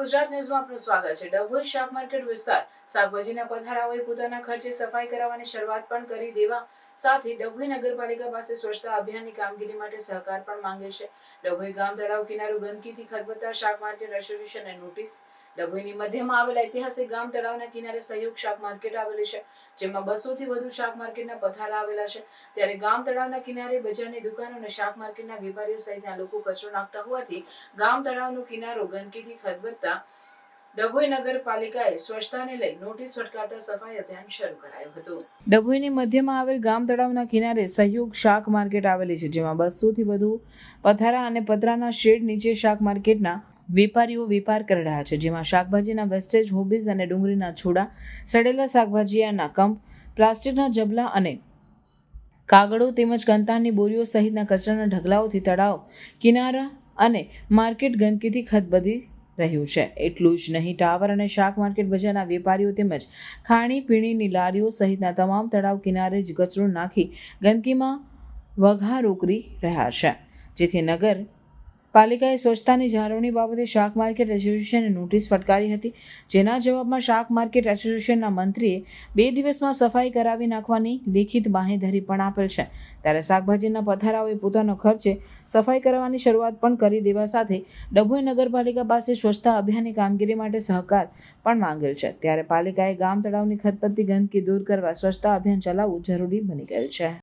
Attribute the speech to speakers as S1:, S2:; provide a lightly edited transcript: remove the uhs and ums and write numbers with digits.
S1: ગુજરાત ન્યૂઝમાં આપનું સ્વાગત છે। ડભોઈ શાક માર્કેટ વિસ્તાર શાકભાજીના પધારાઓએ પોતાના ખર્ચે સફાઈ કરાવવાની શરૂઆત પણ કરી દેવા સાથે ડભોઈ નગરપાલિકા પાસે સ્વચ્છતા અભિયાનની કામગીરી માટે સહકાર પણ માંગે છે। ડભોઈ ગામ તળાવ કિનારો ગંદકીથી ખદબદતા શાક માર્કેટ એસોસિએશનને નોટિસ। ડભોઈની મધ્યમાં આવેલા ઐતિહાસિક ગામ તળાવના કિનારે સહયોગ શાક માર્કેટ આવેલી છે, જેમાં 200 થી વધુ શાક માર્કેટના પથારા આવેલા છે। ત્યારે ગામ તળાવના કિનારે બજારની દુકાનો અને શાક માર્કેટના વેપારીઓ સહિતના લોકો કચરો નાખતા હોવાથી ગામ તળાવનો કિનારો ગંદકીથી ખદબદતા ડભોઈ નગરપાલિકાએ સ્વચ્છતાને લઈ નોટિસ ફટકારતા સફાઈ અભિયાન શરૂ કરાયું હતું। ડભોઈની મધ્યમાં આવેલ ગામ તળાવના કિનારે સહયોગ શાક માર્કેટ આવેલી છે, જેમાં 200 થી વધુ પથારા અને પતરાના શેડ નીચે શાક માર્કેટના વેપારીઓ વેપાર કરી રહ્યા છે, જેમાં શાકભાજીના વેસ્ટેજ, હોબીઝ અને ડુંગળીના છોડા, સડેલા શાકભાજીના કમ્પ, પ્લાસ્ટિકના જબલા અને કાગળો તેમજ કંતારની બોરીઓ સહિતના કચરાના ઢગલાઓથી તળાવ કિનારા અને માર્કેટ ગંદકીથી ખદબદી રહ્યું છે। એટલું જ નહીં, ટાવર અને શાક માર્કેટ બજારના વેપારીઓ તેમજ ખાણીપીણીની લારીઓ સહિતના તમામ તળાવ કિનારે જ કચરો નાખી ગંદકીમાં વઘારો કરી રહ્યા છે, જેથી નગર પાલિકાએ સ્વચ્છતાની જાળવણી બાબતે શાક માર્કેટ એસોસિએશનને નોટિસ ફટકારી હતી, જેના જવાબમાં શાક માર્કેટ એસોસિએશનના મંત્રીએ 2 દિવસમાં સફાઈ કરાવી નાખવાની લેખિત બાંહેધરી પણ આપેલ છે। ત્યારે શાકભાજીના પથારાઓએ પોતાનો ખર્ચે સફાઈ કરવાની શરૂઆત પણ કરી દેવા સાથે ડભોઈ નગરપાલિકા પાસે સ્વચ્છતા અભિયાનની કામગીરી માટે સહકાર પણ માંગેલ છે। ત્યારે પાલિકાએ ગામ તળાવની ખદબદતી ગંદકી દૂર કરવા સ્વચ્છતા અભિયાન ચલાવવું જરૂરી બની ગયેલ છે।